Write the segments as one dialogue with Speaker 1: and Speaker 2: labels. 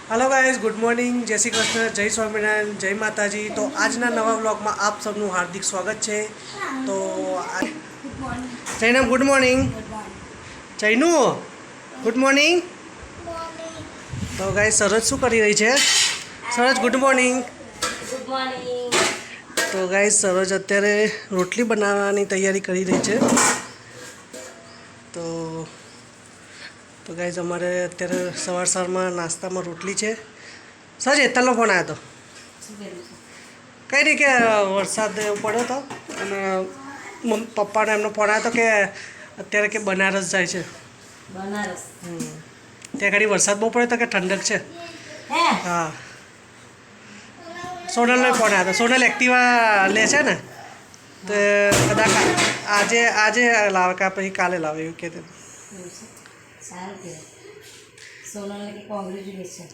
Speaker 1: Hello guys, good morning, जय श्री कृष्ण, जय स्वामीनारायण, जय माताजी। तो આજના નવા વ્લોગમાં આપ સૌનું હાર્દિક સ્વાગત છે। તો Jainam good morning, Jainu good morning. તો ગાઈસ સરસ શું કરી રહી છે? સરસ ગુડ મોર્નિંગ।
Speaker 2: Good morning.
Speaker 1: તો ગાઈસ સરસ અત્યારે રોટલી બનાવવાની તૈયારી કરી રહી છે। તો ગાઈસ અમારે અત્યારે સવારમાં નાસ્તામાં રોટલી છે। સર હેતલનો ફોન આવ્યો હતો, કંઈ નહીં કે વરસાદ પડ્યો હતો અને પપ્પાનો એમનો ફોન આવ્યો હતો કે અત્યારે કે બનારસ જાય છે।
Speaker 2: બનારસ
Speaker 1: ત્યાં ઘડી વરસાદ બહુ પડ્યો હતો કે ઠંડક છે। હા, સોનલનો ફોન આવ્યો હતો। સોનલ એક્ટિવા લે છે ને, તો કદાચ આજે લાવે કે પછી કાલે લાવે એવું કહેતું।
Speaker 2: સારું કહેવાય। સોનલને કે કોંગ્રેચ્યુલેશન।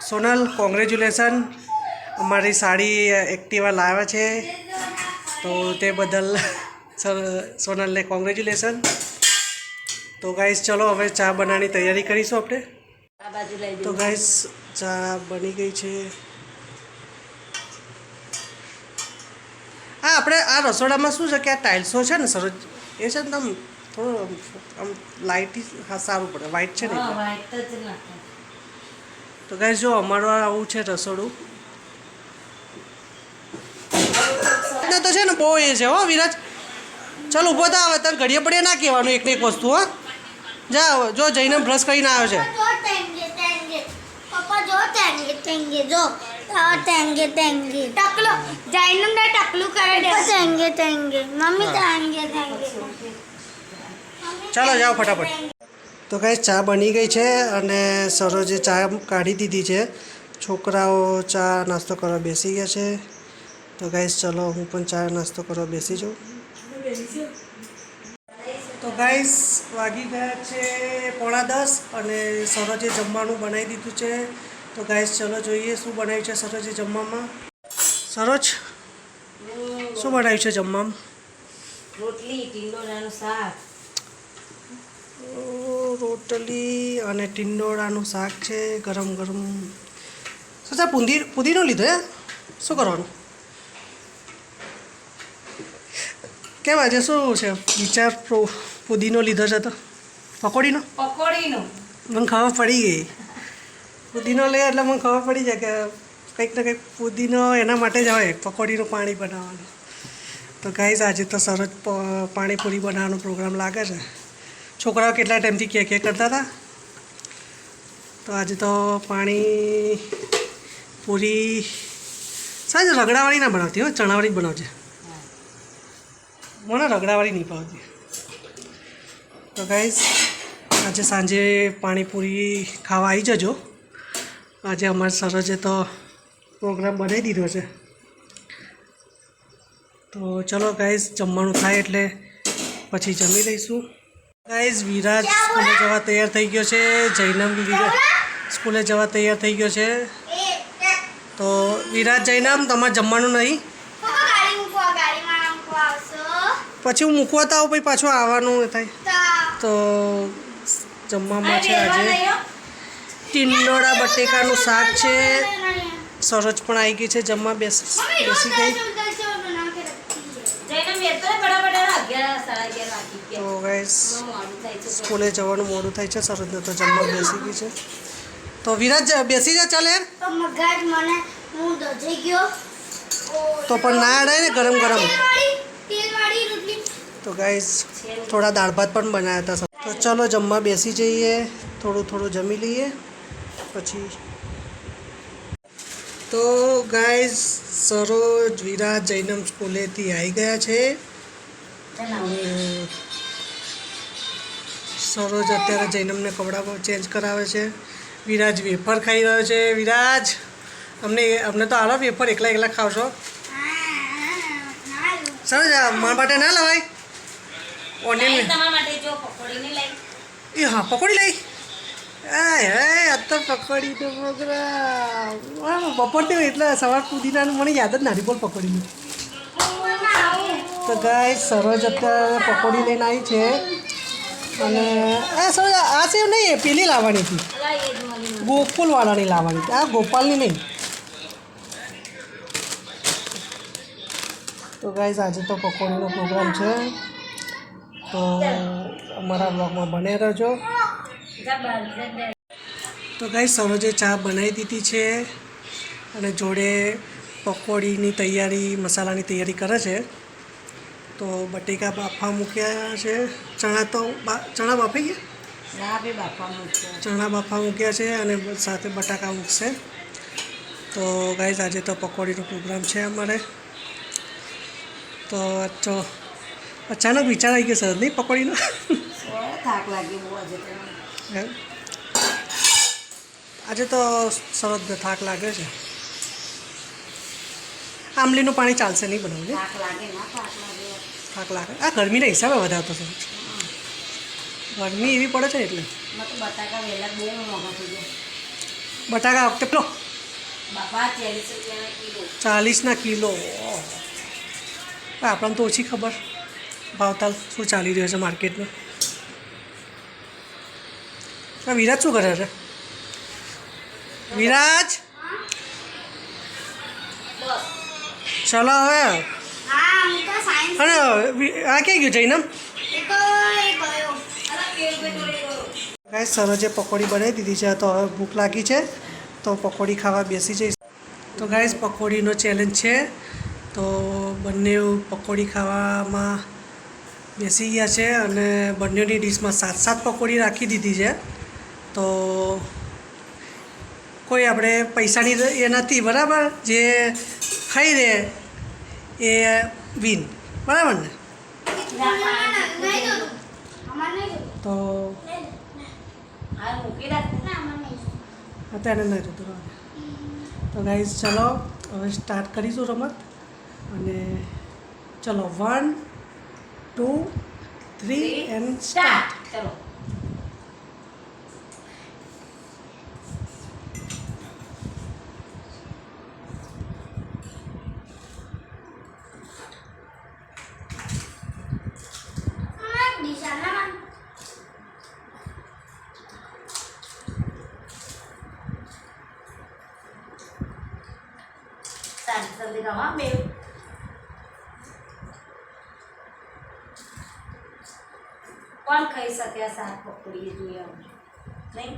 Speaker 1: સોનલ કોંગ્રેચ્યુલેશન, અમારી સાડી એક્ટિવા લાવે છે તો તે બદલ સોનલને કોંગ્રેચ્યુલેશન। તો ગાઈસ ચલો હવે ચા બનાવવાની તૈયારી કરીશું આપણે।
Speaker 2: આ બાજુ લઈ
Speaker 1: તો ગાઈસ ચા બની ગઈ છે। હા, આપણે આ રસોડામાં શું છે કે આ ટાઇલ્સો છે ને સરસ એ છે ને, આમ થોડું આમ લાઇટ હા સારું પડે, વ્હાઇટ છે ને એટલે।
Speaker 2: વાઈટ જ નાખો।
Speaker 1: તો ગાઈસ જો અમારું આવું છે રસોડું। તો છે ને બહુ એ છે હો વિરાજ, ચાલ ઊભો તો આવે તાર ઘડીએ પડે ના કહેવાનું એકને એક વસ્તુ। હો જા, જો જઈને બ્રશ કરીને આવ્યો છે।
Speaker 3: પપ્પા જો ટેંગે જો ટેંગે ટકલો જૈનમ ને ટકલું કરે દે ટેંગે મમ્મી ટેંગે
Speaker 1: ચાલો જાઓ ફટાફટ। તો ગાઈસ ચા બની ગઈ છે અને સરોજે ચા કાઢી દીધી છે। છોકરાઓ ચા નાસ્તો કરવા બેસી ગયા છે। તો ગાઈસ ચલો હું પણ ચા નાસ્તો કરવા બેસી જાઉં। તો ગાઈસ વાગી ગયા છે 9:45 અને સરોજે જમવાનું બનાવી દીધું છે। તો ગાઈસ ચલો જોઈએ શું બનાવ્યું છે સરોજે જમવામાં। સરોજ શું બનાવ્યું છે જમવામાં?
Speaker 2: રોટલી, ટીંડોળાનું શાક।
Speaker 1: રોટલી અને ટીંડોળાનું શાક છે ગરમ ગરમ। સચા પુદીનો લીધો હે? શું કરવાનું? કેમ આજે શું છે વિચાર? પુદીનો લીધો છે તો પકોડીનો મને ખબર પડી ગઈ। પુદીનો લે એટલે મને ખબર પડી જાય કે કંઈક ને કંઈક પુદીનો એના માટે જ હોય, પકોડીનું પાણી બનાવવાનું। તો ગાઈસ આજે તો સરસ પાણીપુરી બનાવવાનો પ્રોગ્રામ લાગે છે। છોકરાઓ કેટલા ટાઈમથી કે કરતા હતા, તો આજે તો પાણી પૂરી સાંજે રગડાવાળી ના બનાવતી હો, ચણાવાળી જ બનાવજે। મને રગડાવાળી નહીં ભાવતી। તો ગાઈસ આજે સાંજે પાણીપુરી ખાવા આવી જજો। આજે અમારે સરોજે તો પ્રોગ્રામ બનાવી દીધો છે। તો ચલો ગાઈસ જમવાનું થાય એટલે પછી જમી લઈશું। ગાઈસ વિરાજ સ્કૂલે જવા તૈયાર થઈ ગયો છે, જૈનમ સ્કૂલે જવા તૈયાર થઈ ગયો છે। તો વિરાજ જૈનમ તમારે જમવાનું નહીં? પછી હું મૂકવા તો આવું પછી પાછું આવવાનું થાય। તો જમવામાં છે આજે ટીંડોળા બટેકાનું શાક છે। સરોજ પણ આવી ગઈ છે, જમવા બેસી ગઈ। તો ગાઈસ સ્કૂલે જવાનું મોડું થાય છે, સરોજને તો જમવા બેસી ગઈ છે। તો વિરાજ બેસી જા, ચાલ યાર। તો પણ ના અડાય ને ગરમ ગરમ। તો ગાઈસ થોડા દાળ ભાત પણ બનાવ્યા હતા। તો ચલો જમવા બેસી જઈએ, થોડું થોડું જમી લઈએ પછી। તો ગાઈસ સરોજ વિરાજ જૈનમ સ્કૂલેથી આવી ગયા છે। સરોજ અત્યારે જૈનમને કપડાં ચેન્જ કરાવે છે। વિરાજ વેફર ખાઈ રહ્યો છે। વિરાજ અમને તો આલો વેફર, એકલા ખાવશો? સરોજ મારા માટે ના લવાય ઓનિયન? એ હા પકોડી લઈ આ તો પકોડીનો પ્રોગ્રામ બપોરથી એટલે સવાર પુદીનાનું મને યાદ જ નથી બોલ પકોડીનું। તો ગાઈસ સરોજ અત્યારે પકોડી લઈને આવી છે અને સરોજ આ સેવ નહીં પેલી લાવવાની હતી ગોકુલવાળાની લાવવાની આ ગોપાલની નહીં. તો ગાઈઝ આજે તો પકોડીનો પ્રોગ્રામ છે, તો અમારા બ્લોગમાં બને રહેજો. તો ગાઈઝ સરોજે ચા બનાવી દીધી છે અને જોડે પકોડીની તૈયારી, મસાલાની તૈયારી કરે છે. તો બટેકા બાફા મૂક્યા છે, ચણા બાફી ગયા, ચણા બાફા મૂક્યા છે અને સાથે બટાકા મૂકશે. તો ગાઈઝ આજે તો પકોડીનો પ્રોગ્રામ છે અમારે. તો અચાનક વિચાર આવી ગયો સર નહીં પકોડીનો.
Speaker 2: થાક લાગી બહુ
Speaker 1: આજે તો સરસ થાક લાગે છે. આંબલીનું પાણી ચાલશે નહીં બનાવું?
Speaker 2: થાક લાગે ના
Speaker 1: થાક લાગે. આ ગરમીના હિસાબે વધારતો છે, ગરમી એવી પડે છે એટલે.
Speaker 2: બટાકા વહેલા બહુ મોંઘા થઈ ગયા.
Speaker 1: બટાકા વખતે પેલો
Speaker 2: બાપા 40 રૂપિયાના કિલો.
Speaker 1: 40ના કિલો. આપણને તો ઓછી ખબર ભાવતાલ શું ચાલી રહ્યો છે માર્કેટમાં. વિરાજ શું કરે છે? વિરાજ ચલો હવે. અને આ ક્યાં ગયું જઈને? ગાઈસ સરોજે પકોડી બનાવી દીધી છે, તો હવે ભૂખ લાગી છે તો પકોડી ખાવા બેસી જઈશ. તો ગાઈસ પકોડીનો ચેલેન્જ છે, તો બંને પકોડી ખાવામાં બેસી ગયા છે અને બંનેની ડીશમાં 7 પકોડી રાખી દીધી છે. તો કોઈ આપણે પૈસાની એ નથી, બરાબર? જે ખાઈ દે એ વિન, બરાબર ને? તો અત્યારે નહીં જતું. તો ગાઈઝ ચલો હવે સ્ટાર્ટ કરીશું રમત. અને ચલો 1 2 3 એન્ડ સ્ટાર્ટ.
Speaker 2: ચલો જલ્દી રમા બે. કોણ ખાઈ શકે આ 7 પકોડી? જોઈએ નહીં.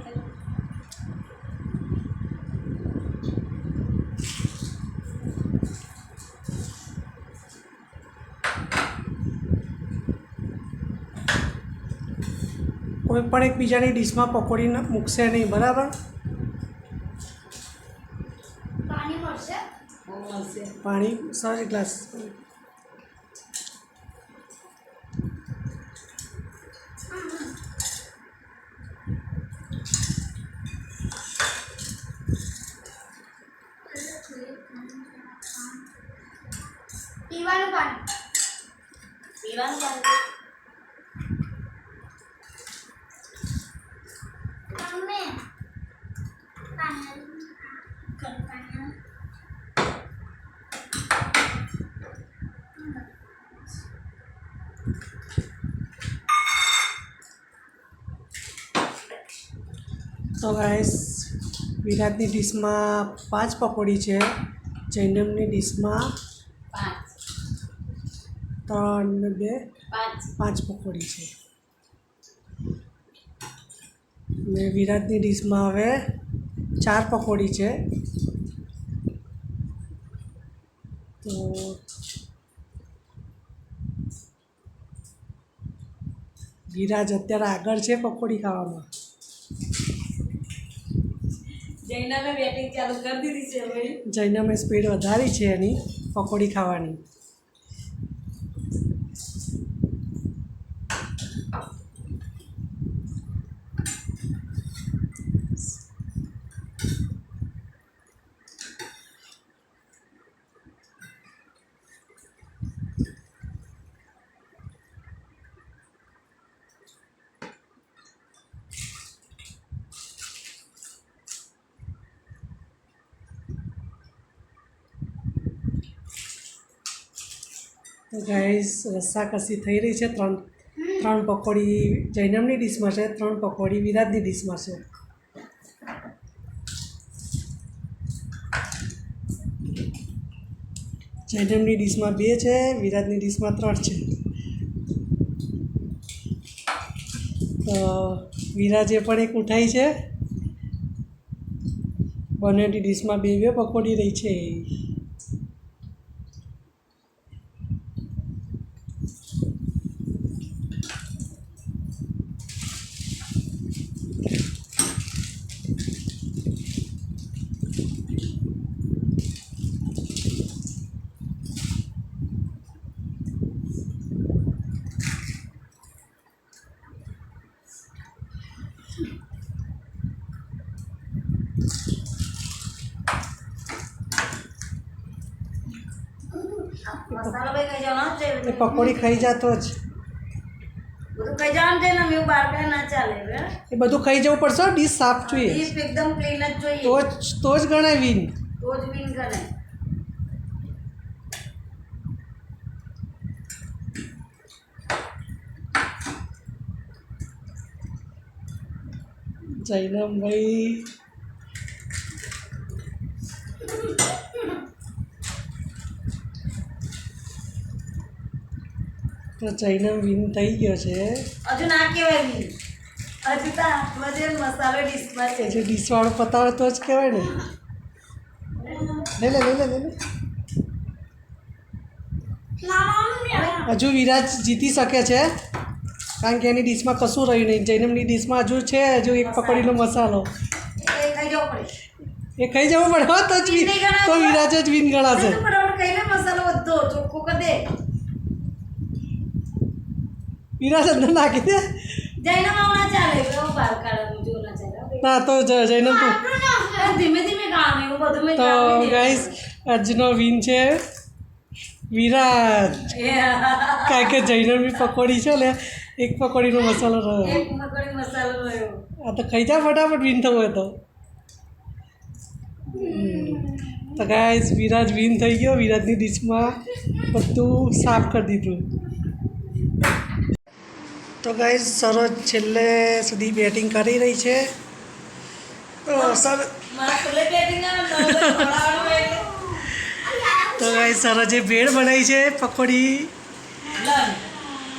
Speaker 1: કોઈ પણ એકબીજાની ડીશમાં પકોડી મૂકશે નહીં, બરાબર? પાણી સર ગ્લાસ.
Speaker 3: પીવાનું પાણી.
Speaker 1: તો ગાઈસ વિરાટની ડીશમાં 5 પકોડી છે, જૈનમની ડીશમાં 3 ને 2 5 પકોડી છે. ને વિરાટની ડીશમાં હવે 4 પકોડી છે. તો વિરાજ અત્યારે આગળ છે પકોડી ખાવામાં.
Speaker 2: જૈનમે બેટિંગ ચાલુ કરી દીધી છે હવે.
Speaker 1: જૈનમે સ્પીડ વધારી છે એની પકોડી ખાવાની. તો ગાઈસ રસ્સાકસી થઈ રહી છે. ત્રણ પકોડી જૈનમની ડીશમાં છે, 3 પકોડી વિરાટની ડીશમાં છે. જૈનમની ડીશમાં 2 છે, વિરાજની ડીશમાં 3 છે. તો વિરાજે પણ એક ઉઠાઈ છે. બંનેની ડીશમાં 2 પકોડી રહી છે.
Speaker 2: મસાલો ભાઈ કઈ જવાનો છે
Speaker 1: એ પકોડી ખાઈ જતો જ.
Speaker 2: બધું કઈ જવાનું છે ને મેં બહાર કઈ ના ચાલે બરાબર
Speaker 1: એ બધું ખાઈ જવું પડશે. ડીશ સાફ જોઈએ
Speaker 2: ડીશ એકદમ ક્લીન જ જોઈએ
Speaker 1: તો જ ગણાય વિન.
Speaker 2: તો જ વિન ગણાય.
Speaker 1: જૈનમભાઈ તો જૈનમ વિન થઈ ગયો છે.
Speaker 2: હજુ ના કહેવાય વિન, હજુ તો હાથમાં જે મસાલો ડીશમાં છે.
Speaker 1: જે ડીશવાળો પતાવે તો જ કહેવાય ને. લે હજુ વિરાજ જીતી શકે છે કારણ કે એની ડીશમાં કશું રહ્યું નહીં. જૈનમની ડીશમાં હજુ છે હજુ એક પકોડીનો મસાલો.
Speaker 2: એ ખાઈ જવું પડે.
Speaker 1: એ ખાઈ જવું પડે. હા તો જ તો વિરાજ જ વિન ગણાશે.
Speaker 2: બરાબર કઈને મસાલો બધો ચોખ્ખો કરી દે.
Speaker 1: વિરાજ અંદર નાખી દે.
Speaker 2: જૈનમ આવું ના ચાલે બહુ બહાર કાઢવાનું જો ના ચાલે.
Speaker 1: ના તો જૈનમ તું
Speaker 2: ધીમે ધીમે કામ એવું બધું મેં
Speaker 1: તો ગાઈસ આજનો વિન છે વિરાજ. કારણ કે જૈનમની પકોડી છે ને એક પકોડીનો મસાલો રહ્યો.
Speaker 2: એક મકોડી મસાલો રહ્યો.
Speaker 1: આ તો ખાઈ જા ફટાફટ વિન થવું હોય તો. તો ગાઈસ વિરાજ વિન થઈ ગયો. વિરાજની ડીશમાં બધું સાફ કરી દીધું. તો ગાઈસ સરોજ છેલ્લે સુધી બેટિંગ કરી રહી છે. તો તો ગાઈસ સરોજે ભેળ બનાવી છે પકોડી.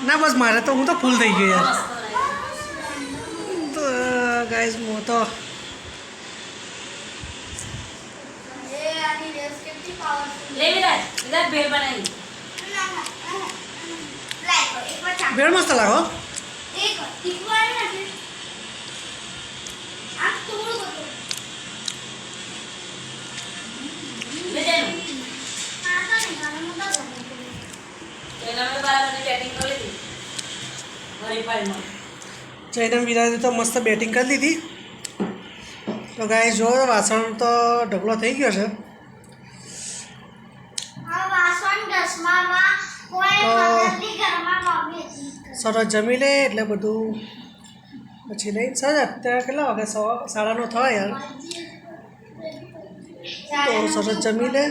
Speaker 1: ના બસ મારે તો હું તો ફૂલ થઈ ગયો યાર. તો ગાઈસ હું તો
Speaker 2: લે વિરાજ વિરાજ ભેળ બનાવી.
Speaker 1: ભેળ મસ્ત લાગો.
Speaker 2: લે જૈનમ. જૈનમે બરાબર બેટિંગ કરી દીધી. હરીફાઈમાં.
Speaker 1: જૈનમ વિરાજે તો મસ્ત બેટિંગ કરી દીધી. તો ગાઈસ જો વાસણ તો ઢગલો થઈ ગયો છે. સરસ જમી લે એટલે બધું પછી લઈને સર અત્યારે કેટલા વાગે 9:30 થવા યાર. તો સરસ જમી લે